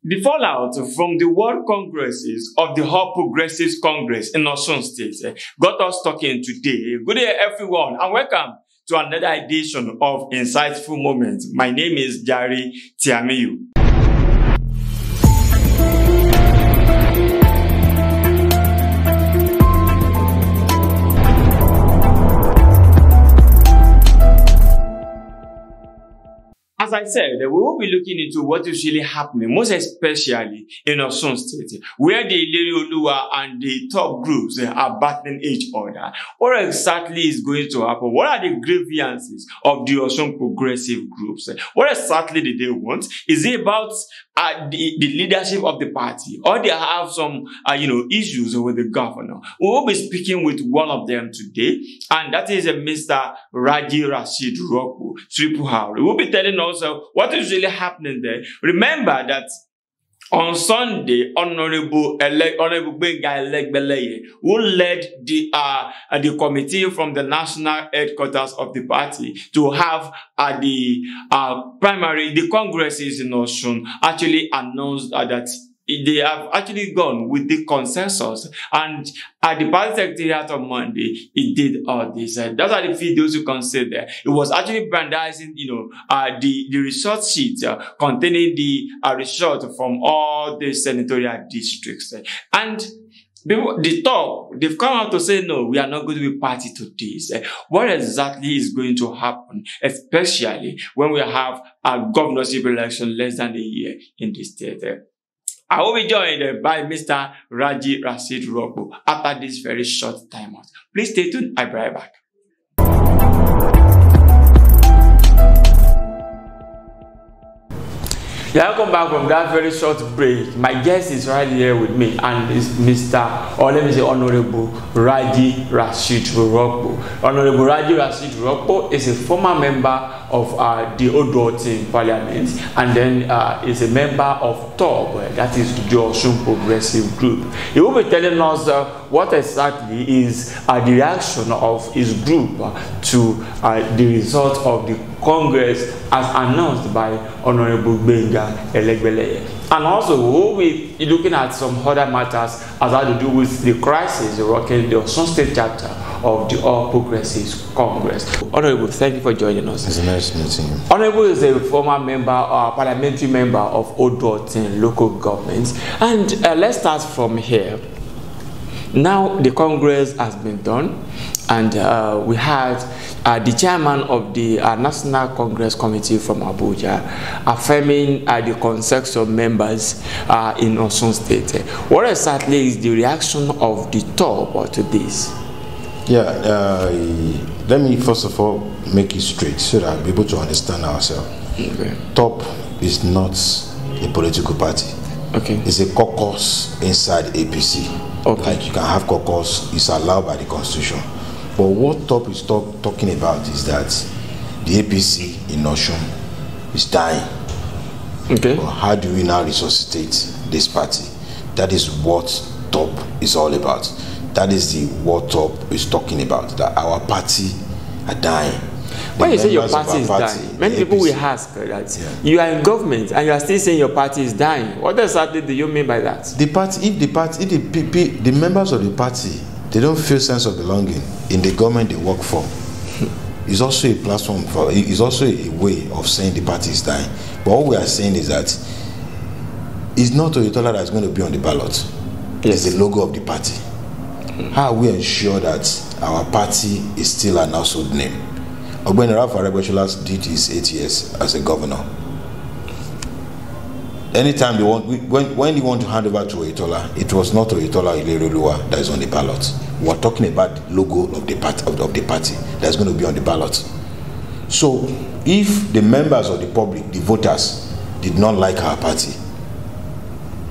The fallout from the World Congresses of the All Progressives Congress in Osun State got us talking today. Good day, everyone, and welcome to another edition of Insightful Moments. My name is Jari Tiamiyu. As I said, we will be looking into what is really happening, most especially in Osun State, where the Ilerioluwa and the top groups are battling each other. What exactly is going to happen? What are the grievances of the Osun progressive groups? What exactly do they want? Is it about the leadership of the party, or they have some issues with the governor? We will be speaking with one of them today, and that is Mr. Raji Rashid Rokpo, Triple R. We will be telling us what is really happening there. Remember that on Sunday, Honorable Gbenga Elegbeleye, who led the committee from the national headquarters of the party to have the congresses in Osun, actually announced that they have actually gone with the consensus, and at the party secretariat on Monday, it did all this. That's are the videos you can see there. It was actually brandizing, the result sheet containing the result from all the senatorial districts. And the top, they've come out to say, no, we are not going to be party to this. What exactly is going to happen, especially when we have a governorship election less than a year in the state? I will be joined by Mr. Raji Rashid Rokpo after this very short timeout. Please stay tuned. I'll be right back. Welcome back from that very short break. My guest is right here with me, and it's Honorable Raji Rashid Rokpo. Honorable Raji Rashid Rokpo is a former member of the Odo-Otin Parliament, and then is a member of TOP, that is the Osun Progressive Group. He will be telling us what exactly is the reaction of his group to the result of the Congress as announced by Honorable Gbenga Elegbeleye. And also, we will be looking at some other matters as had to do with the crisis rocking the Osun State chapter of the All Progressives Congress. Honorable, thank you for joining us. It's a nice meeting you. Honorable is a former member, parliamentary member of Odo-Otin local government. And let's start from here. Now the Congress has been done, and we had the chairman of the National Congress Committee from Abuja affirming the consensus of members in Osun State. What exactly is the reaction of the top to this? Yeah, let me first of all make it straight so that we're able to understand ourselves. Okay. TOP is not a political party. Okay. It's a caucus inside APC. Okay. Like you can have caucus, it's allowed by the constitution. But what TOP is talking about is that the APC in Osun is dying. Okay. But how do we now resuscitate this party? That is what TOP is all about. That is what TOP is talking about, that our party are dying. When you say your party is dying, many people will ask that you are in government and you are still saying your party is dying. What exactly do you mean by that? If the members of the party, they don't feel sense of belonging in the government they work for, it's also a platform for, it's also a way of saying the party is dying. But what we are saying is that it's not Oyetola that is going to be on the ballot. Yes. It's the logo of the party. How we ensure that our party is still an household name? When Ralph Aregbesola did his 8 years as a governor, anytime they want, when they want to hand over to Oyetola, it was not Oyetola Ilerioluwa that is on the ballot. We are talking about the logo of the party that's going to be on the ballot. So, if the members of the public, the voters, did not like our party,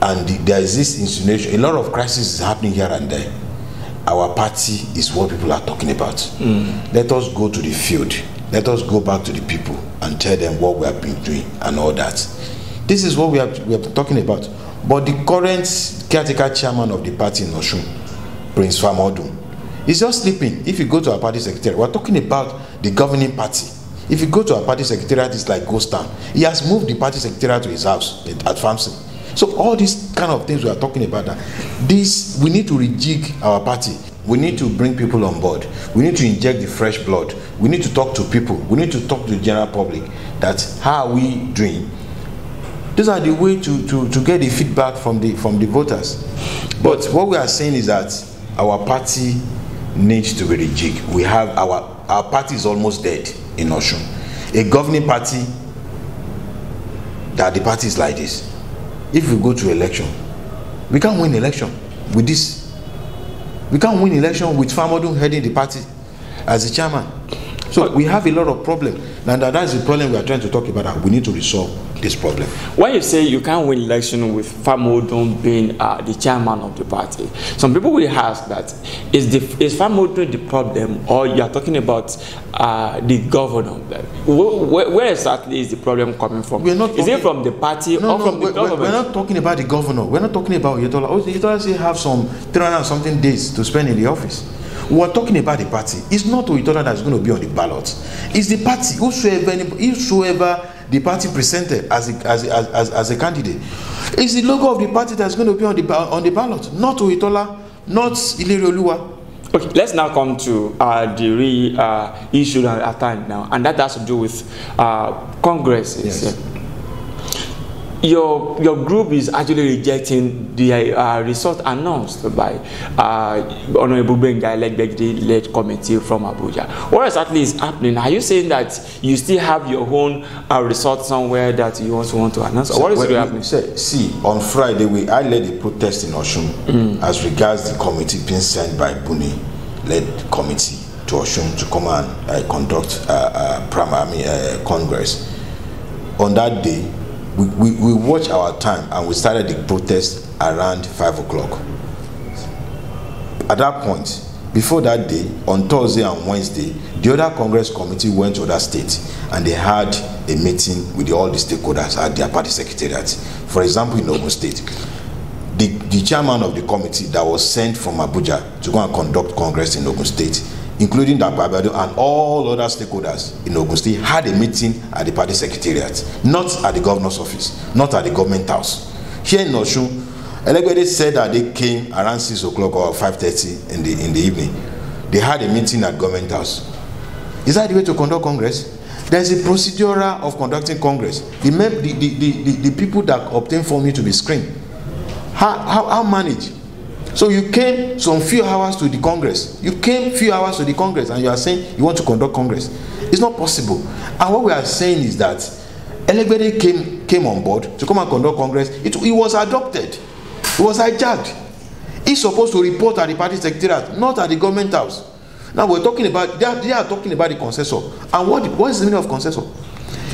and there is this insinuation, a lot of crisis is happening here and there. Our party is what people are talking about. Let us go to the field. Let us go back to the people and tell them what we have been doing and all that. This is what we are talking about. But the current caretaker chairman of the party in Osun, Prince Famodun, is just sleeping. If you go to our party secretariat, we're talking about the governing party. If you go to our party secretariat, it's like ghost town. He has moved the party secretariat to his house at Famson. So all these kind of things we are talking about, that this, we need to rejig our party. We need to bring people on board. We need to inject the fresh blood. We need to talk to people. We need to talk to the general public that how are we doing. These are the way to get the feedback from the voters. But what we are saying is that our party needs to be rejigged. We have our party is almost dead in Osun. A governing party, that the party is like this. If we go to election, we can't win election with this. We can't win election with Famodun heading the party as the chairman. So we have a lot of problems, and that's the problem we are trying to talk about. That we need to resolve this problem. When you say you can't win election with Famodun being the chairman of the party, some people will ask that is Famodun the problem, or you are talking about the governor? Where exactly is the problem coming from? Is it from the party or from the government? We're not talking about the governor. We're not talking about Oyetola. Oyetola still have some 300 and something days to spend in the office. We're talking about the party. It's not Oyetola that's going to be on the ballot. It's the party. Whosoever the party presented as a candidate, it's the logo of the party that's going to be on the ballot. Not Oyetola, not Ilerioluwa. Okay, let's now come to the real issue at hand now, and that has to do with Congress. Yes. Your group is actually rejecting the result announced by Honorable Benga led committee from Abuja. What exactly is happening? Are you saying that you still have your own result somewhere that you also want to announce? Or what is happening? See, on Friday, I led a protest in Osun as regards the committee being sent by Buni-led committee to Osun to come and conduct primary Congress. On that day, we watched our time and we started the protest around 5 o'clock. At that point, before that day, on Thursday and Wednesday, the other Congress committee went to other states and they had a meeting with all the stakeholders at their party secretariat. For example, in Ogun State, the chairman of the committee that was sent from Abuja to go and conduct Congress in Ogun State, including Dagba Abiodun and all other stakeholders in Ogun State, had a meeting at the party secretariat, not at the governor's office, not at the government house. Here in Osun, Elegbede said that they came around 6 o'clock or 5:30 in the evening. They had a meeting at government house. Is that the way to conduct Congress? There's a procedure of conducting Congress. The people that obtain from you to be screened. How manage? So you came some few hours to the Congress. You came few hours to the Congress and you are saying you want to conduct Congress. It's not possible. And what we are saying is that Elegbede came on board to come and conduct Congress. It was adopted. It was hijacked. He's supposed to report at the party secretariat, not at the government house. Now we're talking about, they are talking about the consensus. And what is the meaning of consensus?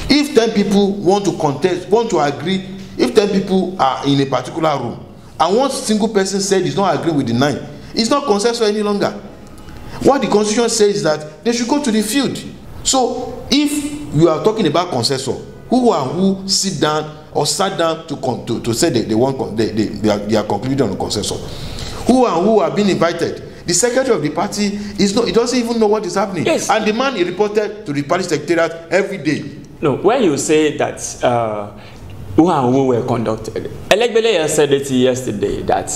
If 10 people want to contest, want to agree, if 10 people are in a particular room, and one single person said he's not agreeing with the 9, it's not consensus any longer. What the constitution says is that they should go to the field. So if you are talking about consensus, who sit down or sat down to say they are concluding on the consensus, who are being invited? The secretary of the party he doesn't even know what is happening. Yes. And the man is reported to the party secretariat every day. No, when you say that who were conducted, Elegbede said it yesterday that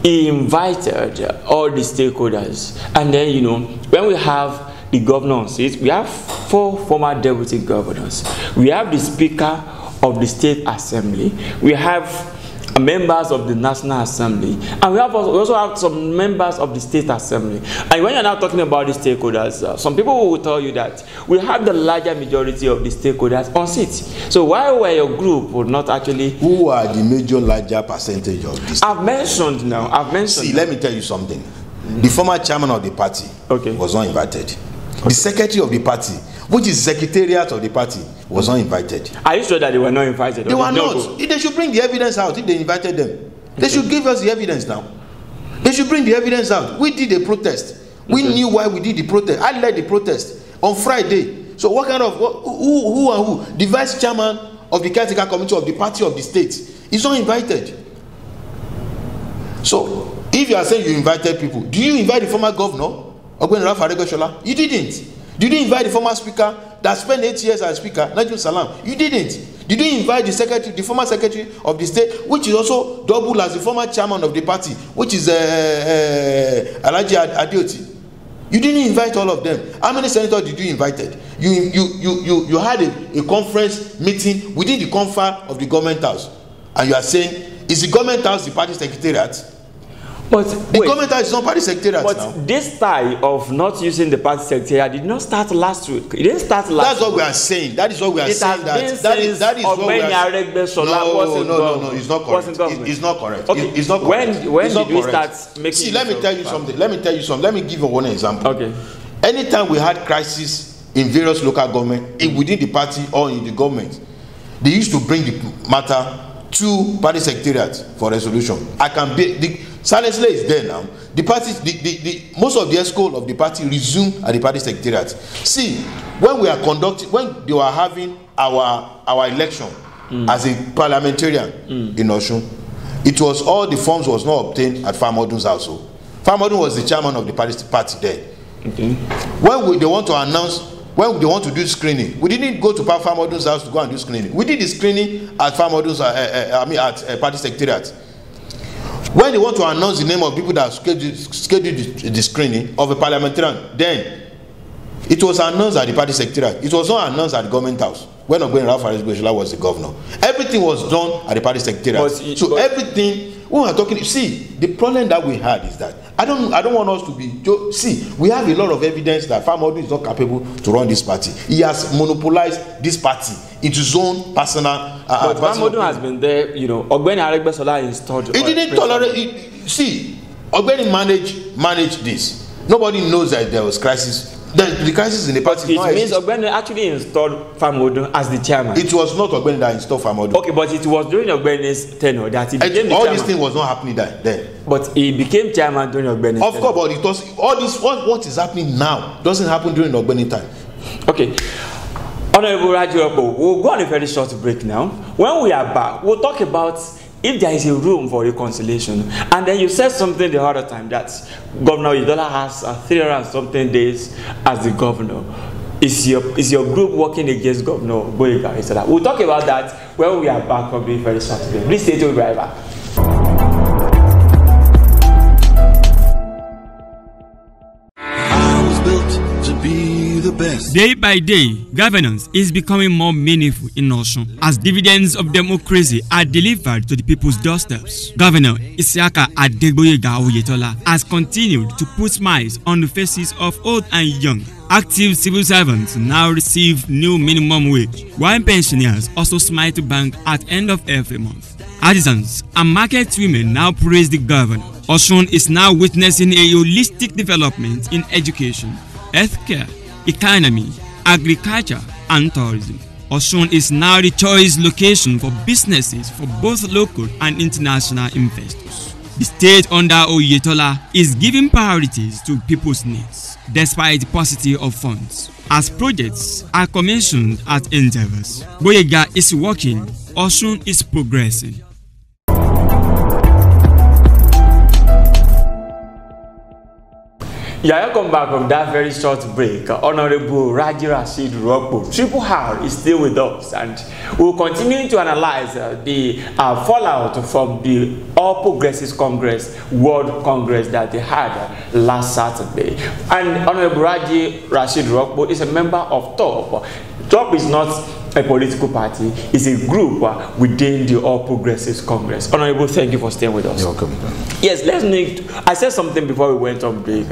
he invited all the stakeholders, and then when we have the governor on seat, we have 4 former deputy governors, we have the speaker of the state assembly, we have members of the National Assembly, and we also have some members of the State Assembly. And when you're now talking about the stakeholders, some people will tell you that we have the larger majority of the stakeholders on seats. So why were your group not actually? Who are the larger percentage of this? I've mentioned. See, let me tell you something. The former chairman of the party was not invited. The secretary of the party, which is secretariat of the party, was not invited. Are you sure that they were not invited? They were not. They should bring the evidence out if they invited them. They should give us the evidence now. They should bring the evidence out. We did a protest. We knew why we did the protest. I led the protest on Friday. So what kind of, who? The vice chairman of the caretaker committee of the party of the state is not invited. So if you are saying you invited people, do you invite the former governor? You didn't. Did you invite the former speaker that spent 8 years as speaker, Najib Salam? You didn't. Did you invite the secretary, the former secretary of the state, which is also double as the former chairman of the party, which is Alhaji Adeoti? You didn't invite all of them. How many senators did you invite? You had a conference meeting within the comfort of the government house, and you are saying, is the government house the party secretariat? But the government house is not party secretariat now. But this style of not using the party secretariat did not start last week. It didn't start last That's what we are saying. That is what we are saying. That is what we are saying. No, it's not correct. It's not correct. Okay. It's not correct. When did we start making? See, let me tell you something. Let me give you one example. Okay. Anytime we had crisis in various local government, within the party or in the government, they used to bring the matter to party secretariat for resolution. I can be Silence is there now. The party, most of the ESCO of the party resumed at the party secretariat. See, when we are conducting, when they were having our election as a parliamentarian in Osun, it was all the forms was not obtained at Famodun's house. Famodun was the chairman of the party there. Okay. When they want to announce, when they want to do screening, we didn't go to Famodun's house to go and do screening. We did the screening at Famodun's, at party secretariat. When they want to announce the name of people that scheduled the screening of a parliamentarian, then it was announced at the party secretariat. It was not announced at the government house when Ogbeni Ralph Aregbesola was the governor. Everything was done at the party secretariat. Everything when we are talking, see, the problem that we had is that I don't want us to be. See, we have a lot of evidence that Famodun is not capable to run this party. He has monopolized this party into his own personal. But Famodun has been there, Ogbeni Aregbesola installed. He didn't tolerate. See, Ogbeni managed this. Nobody knows that there was crisis. The crisis in the party. It means Ogbeni actually installed Famodun as the chairman. It was not Ogbeni that installed Famodun. Okay, but it was during Ogbeni's tenure that he became the all chairman. This thing was not happening then. But he became chairman during Ogbeni's tenure. Of course, but it was all this. What is happening now doesn't happen during Ogbeni time. Okay. Honorable Raji Ropo, we'll go on a very short break now. When we are back, we'll talk about if there is a room for reconciliation. And then you said something the other time that Governor Oyetola has 300 and something days as the governor. Is your group working against Governor Gboyega Oyetola? We'll talk about that when we are back from the very short break. Please stay tuned, right back. Day by day, governance is becoming more meaningful in Osun as dividends of democracy are delivered to the people's doorsteps. Governor Isiaka Adegboyega Oyetola has continued to put smiles on the faces of old and young. Active civil servants now receive new minimum wage, while pensioners also smile to bank at end of every month. Artisans and market women now praise the governor. Osun is now witnessing a holistic development in education, healthcare, economy, agriculture, and tourism. Osun is now the choice location for businesses for both local and international investors. The state under Oyetola is giving priorities to people's needs, despite the paucity of funds, as projects are commissioned at intervals. Gboyega is working, Osun is progressing. Yeah, welcome back from that very short break. Honorable Raji Rashid Ropo, Triple R is still with us, and we'll continue to analyze the fallout from the All Progressives Congress World Congress that they had last Saturday. And Honorable Raji Rashid Ropo is a member of TOP. TOP is not a political party, it's a group within the All Progressives Congress. Honorable, thank you for staying with us. You're welcome. Yes, I said something before we went on break.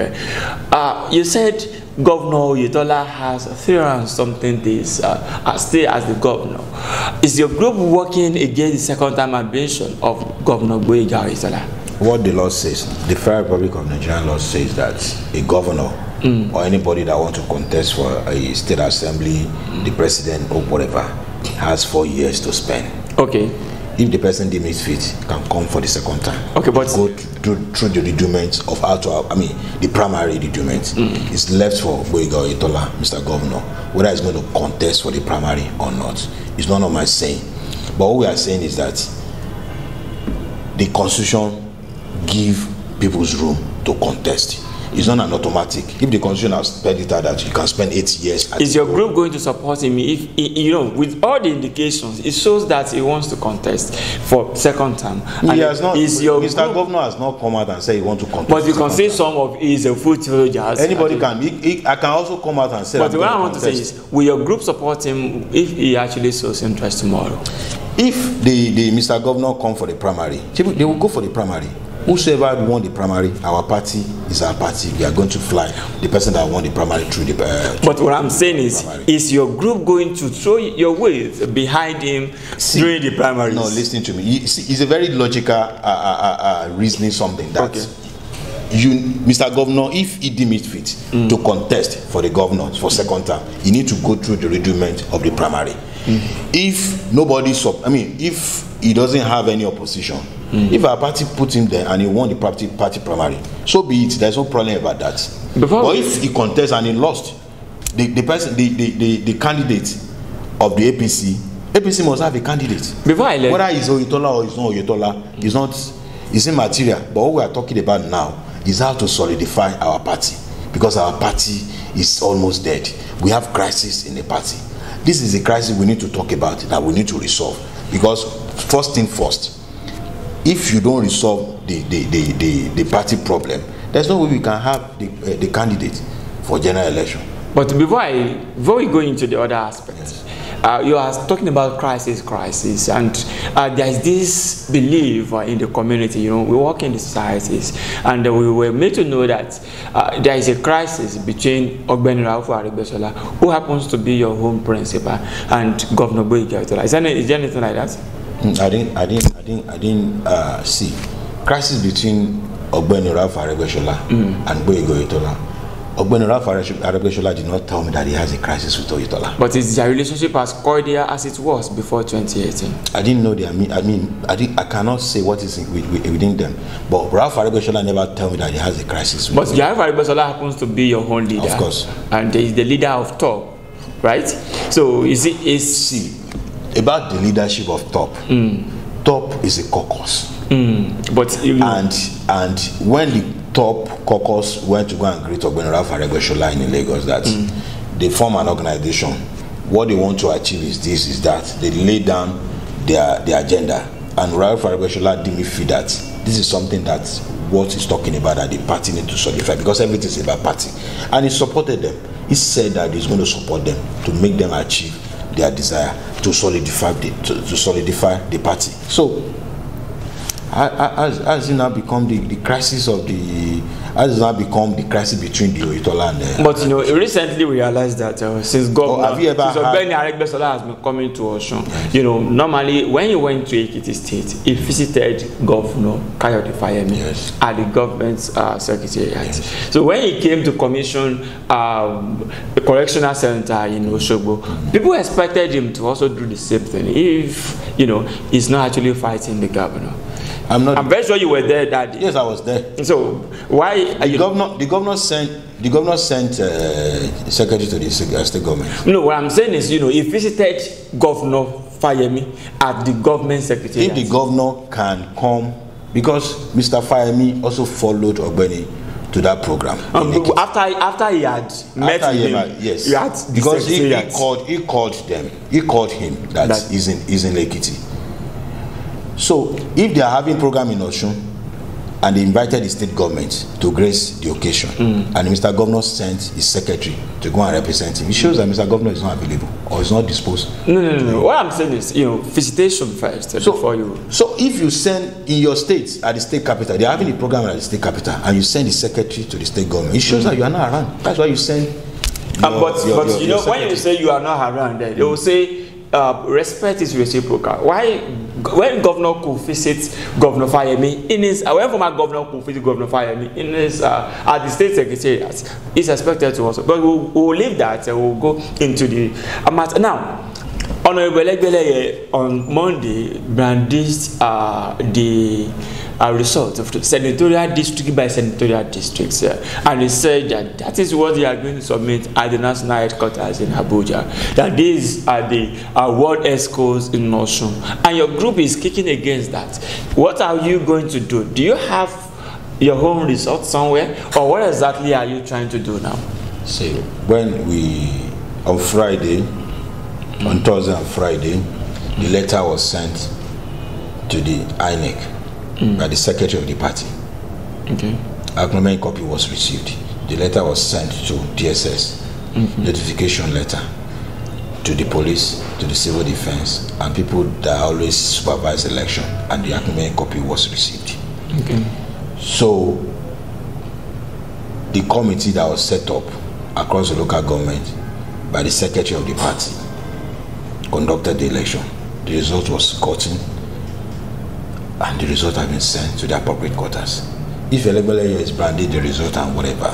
You said Governor Oyetola has 300 and something days stay as the governor. Is your group working against the second time ambition of Governor Gboyega Oyetola? What the law says, the Federal Republic of Nigeria law says that a governor or anybody that wants to contest for a state assembly, the president or whatever, has 4 years to spend. Okay. If the person deems fit, can come for the second time. Okay, but go through the documents of how to, the primary documents. It's left for Gboyega Oyetola, Mr. Governor, whether he's going to contest for the primary or not. It's none of my saying. But what we are saying is that the Constitution gives people's room to contest. It's not an automatic. If the constitution has spelled it out that you can spend 8 years. Is your group going to support him? If you know, with all the indications, it shows that he wants to contest for second term. He has not. Mr. Governor has not come out and said he wants to contest. But you can say some of his foot soldiers. Anybody can. I can also come out and say. But what I want to say is, will your group support him if he actually shows interest tomorrow? If the Mr. Governor come for the primary, they will go for the primary. Whosoever won the primary, our party is our party. We are going to fly the person that won the primary through the. But what I'm saying is your group going to throw your weight behind him during the primary? No, listen to me. It's a very logical reasoning. Something that Mr. Governor, if he deem it fit to contest for the governor for second term, he need to go through the rudiment of the primary. If nobody, if he doesn't have any opposition. If our party put him there and he won the party primary, so be it. There's no problem about that. But if he contests and he lost, the candidate of the APC must have a candidate. Whether he's Oyetola or he's not Oyetola, it's immaterial. But what we are talking about now is how to solidify our party, because our party is almost dead. We have crisis in the party. This is a crisis we need to talk about, that we need to resolve. Because first thing first, if you don't resolve the party problem, there's no way we can have the candidate for general election. But before we go into the other aspects, you are talking about crisis, and there is this belief in the community. You know, we work in the societies, and we were made to know that there is a crisis between Ogbeni Rauf Aregbesola, who happens to be your home principal, and Governor Gboyega Oyetola. Is there anything like that? I didn't see crisis between Ogbeni Rauf Aregbesola and Gboyega Oyetola. Ogbeni Rauf Aregbesola did not tell me that he has a crisis with Oyetola. But is their relationship as cordial as it was before 2018? I didn't know I cannot say what is within them. But Rauf Aregbesola never tell me that he has a crisis with Oyetola. But Rauf Aregbesola happens to be your own leader. Of course. And he is the leader of TOP, right? So see about the leadership of TOP. TOP is a caucus. But and when the TOP caucus went to go and greet Ogbeni Rauf Aregbesola in Lagos, that they form an organization. What they want to achieve is that they lay down their agenda, and Rauf Aregbesola didn't feel that this is something that what he's talking about that the party need to solidify, because everything is about party, and he supported them. He said that he's going to support them to make them achieve their desire to solidify the party. So as it now become the crisis of the, as it now become the crisis between the Oyetola and but you know, recently we realized that since Ogbeni Aregbesola has been coming to Osun, you know, normally when he went to Ekiti State, he visited Governor Kayode Fayemi at the government's secretariat. So when he came to commission the correctional center in Osogbo, people expected him to also do the same thing if, you know, he's not actually fighting the governor. I'm very sure you were there that day. Yes, I was there. So why the governor sent secretary to the state government. No, what I'm saying is, you know, he visited Governor Fayemi at the government secretariat. If the governor can come, because Mr. Fayemi also followed Ogbeni to that program. After he had met him, yes, because he called him that he's in Ekiti. So, if they are having program in Osun and they invited the state government to grace the occasion, and Mr. Governor sent his secretary to go and represent him, it shows that Mr. Governor is not available or is not disposed. No. What I'm saying is, you know, visitation first before you. So, if you send in your state at the state capital, they are having a program at the state capital, and you send the secretary to the state government, it shows that you are not around. That's why you send. But you know, when you say you are not around, they will say. Respect is reciprocal. Why, when Governor could visit Governor Fayemi in his, when former Governor could visit Governor Fayemi in his at the state secretariat, is expected to also. But we'll leave that and we'll go into the matter now. Honorable Egbele on Monday brandished the result of the senatorial district by senatorial districts, and he said that that is what they are going to submit at the national headquarters in Abuja, that these are the world ESCOs in Osun, and your group is kicking against that. What are you going to do? Do you have your own resort somewhere, or what exactly are you trying to do now? See, when we, on Friday, on Thursday and Friday, the letter was sent to the INEC by the secretary of the party. Okay. Acknowledgement copy was received. The letter was sent to DSS, notification letter to the police, to the civil defense, and people that always supervise election, and the acknowledgement copy was received. Okay. So, the committee that was set up across the local government by the secretary of the party conducted the election. The result was gotten, and the result has been sent to the appropriate quarters. If a level is branded the result and whatever,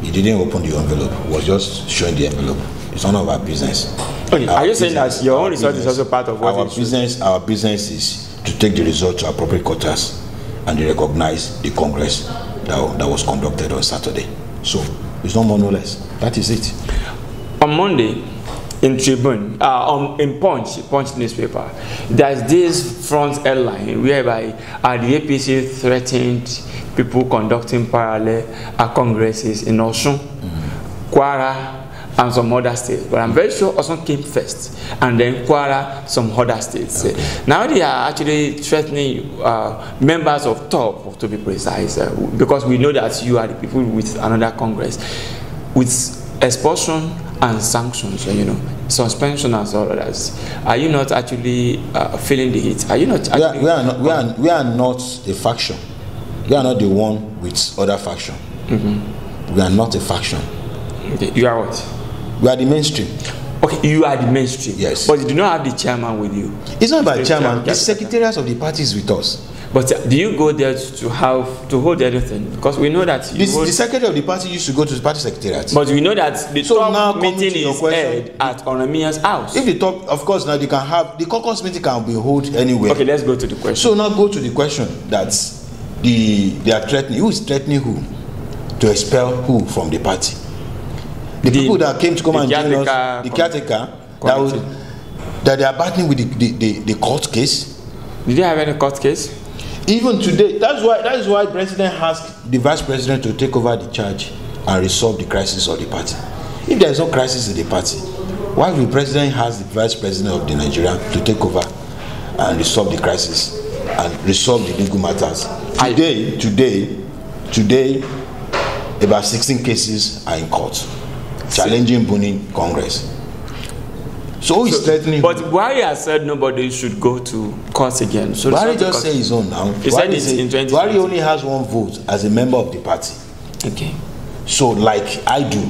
he didn't open the envelope, he was just showing the envelope. It's none of our business. Okay. Are you saying that your own result is also part of what our business? Our business is to take the result to appropriate quarters and recognize the Congress that was conducted on Saturday. So it's no more, no less. That is it. On Monday, in Tribune, in Punch newspaper, there's this front headline whereby the APC threatened people conducting parallel congresses in Osun, Kwara, and some other states. But I'm very sure Osun came first, and then Kwara, some other states. Okay. Now they are actually threatening members of TOP, to be precise, because we know that you are the people with another Congress, with expulsion and sanctions, suspension and all others. Are you not actually feeling the heat? Are you not? Actually we are not a faction. We are not the one with other faction. We are not a faction. Okay. You are what? We are the mainstream. Okay, you are the mainstream. Yes. But you do not have the chairman with you. It's not about chairman. The secretariats of the parties with us. But do you go there to hold anything? Because we know that the secretary of the party used to go to the party secretariat. But we know that the top meeting is held at Onamia's house. If the top, of course, now they can have the caucus meeting can be held anywhere. Okay, let's go to the question. So now go to the question that they are threatening. Who is threatening who? To expel who from the party? The people that came to come and join us, the caretaker, that they are battling with the court case. Did they have any court case? Even today, that is why the president asked the vice president to take over the charge and resolve the crisis of the party. If there is no crisis in the party, why will the president ask the vice president of the Nigeria to take over and resolve the crisis and resolve the legal matters? Today, about 16 cases are in court, challenging Buni Congress. So who is threatening? But Buhari has said nobody should go to court again. So Buhari just say his own now. He said it's in 2020. Buhari only has one vote as a member of the party. Okay. So like I do.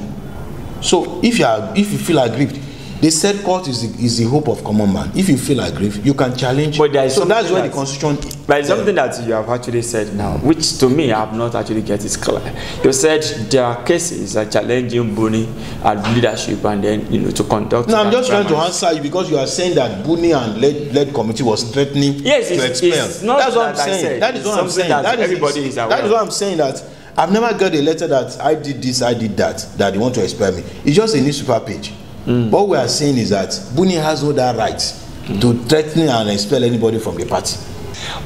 So if you feel aggrieved, they said court is the hope of common man. If you feel aggrieved, you can challenge. But there is so that's why the constitution. But it's something that you have actually said now, which to me I have not actually get it clear. You said there are cases that challenging Buni and leadership, and then to conduct. No, I'm just trying to answer you because you are saying that Buni and led committee was threatening to expel. It's not that's what I'm saying. That is what I'm saying. That everybody is aware. That is what I'm saying. That I've never got a letter that I did this, I did that they want to expel me. It's just a newspaper page. What we are saying is that Buni has no that right to threaten and expel anybody from the party.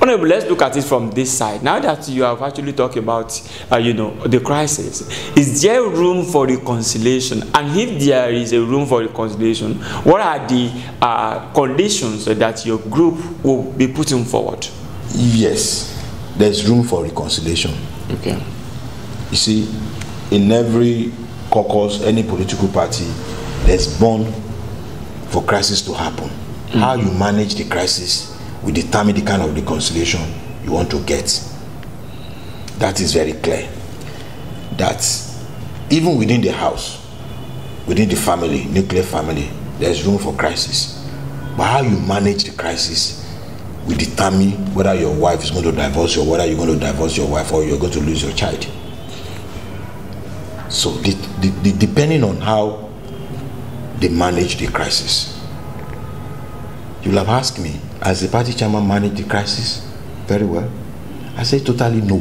Honorable, let's look at it from this side. Now that you have actually talked about, the crisis, is there room for reconciliation? And if there is a room for reconciliation, what are the conditions that your group will be putting forward? Yes, there's room for reconciliation. Okay. You see, in every caucus, any political party, there's born for crisis to happen. How you manage the crisis will determine the kind of reconciliation you want to get. That is very clear. That even within the house, within the family, nuclear family, there's room for crisis. But how you manage the crisis will determine whether your wife is going to divorce you, or whether you're going to divorce your wife, or you're going to lose your child. So depending on how they manage the crisis. You will have asked me, as the party chairman managed the crisis very well? I said totally no.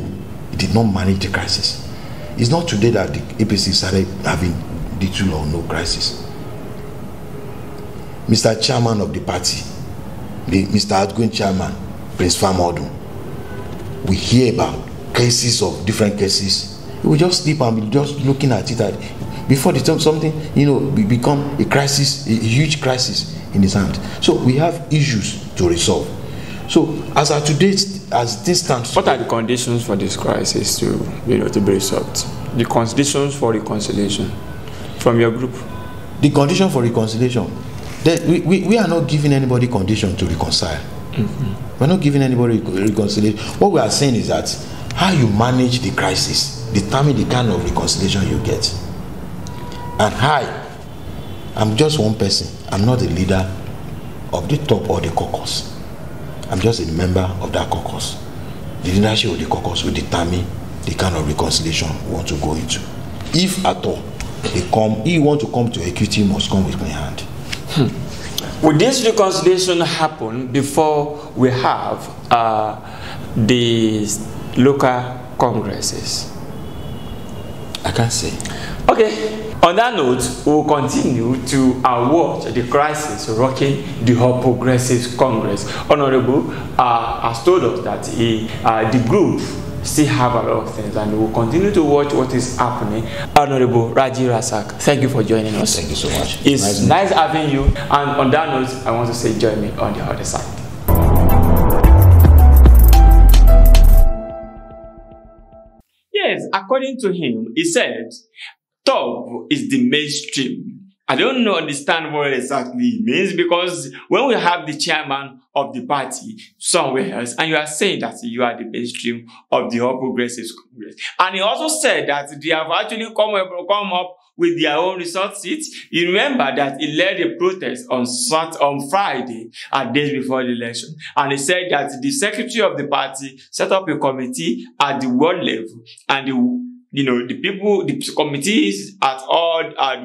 He did not manage the crisis. It's not today that the APC started having little or no crisis. Mr. Chairman of the party, Mr. outgoing chairman, Prince Famodun, we hear about cases of different cases, he will just sleep and be just looking at it before the time something, become a crisis, a huge crisis in his hand. So we have issues to resolve. So as this stands, what are the conditions for this crisis to be resolved? The conditions for reconciliation from your group. The condition for reconciliation, we are not giving anybody condition to reconcile. We're not giving anybody reconciliation. What we are saying is that how you manage the crisis determine the kind of reconciliation you get. And I'm just one person. I'm not the leader of the top or the caucus. I'm just a member of that caucus. The leadership of the caucus will determine the kind of reconciliation we want to go into. If at all he want to come to equity, must come with my hand. Would this reconciliation happen before we have the local congresses? I can't say. Okay. On that note, we will continue to watch the crisis rocking the All Progressives Congress. Honorable has told us that the group still have a lot of things, and we will continue to watch what is happening. Honorable Raji Rasak, thank you for joining us. Thank you so much. It's nice having you. And on that note, I want to say join me on the other side. Yes, according to him, he said, top is the mainstream. I don't understand what exactly it means, because when we have the chairman of the party somewhere else, and you are saying that you are the mainstream of the All Progressives Congress, and he also said that they have actually come up with their own resort seats. You remember that he led a protest on Friday, days before the election, and he said that the secretary of the party set up a committee at the world level, and the committees at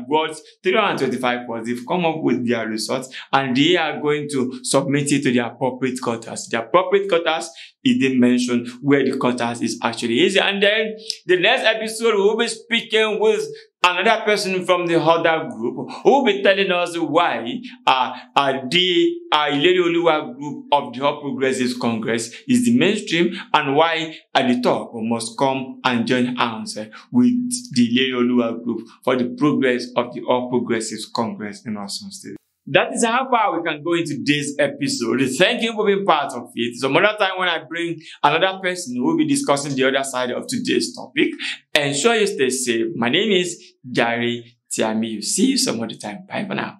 words 325 points, they've come up with their results, and they are going to submit it to their appropriate quarters. The appropriate quarters, he didn't mention where the quarters is actually is. And then the next episode, we'll be speaking with another person from the other group who will be telling us why the Ileri Oluwa group of the All Progressives Congress is the mainstream, and why at the top must come and join hands with the Ileri Oluwa group for the progress of the All Progressives Congress in Osun State. That is how far we can go into this episode. Thank you for being part of it. Some other time when I bring another person who will be discussing the other side of today's topic. Ensure you stay safe. My name is Gary Tiamiyu. See you some other time. Bye for now.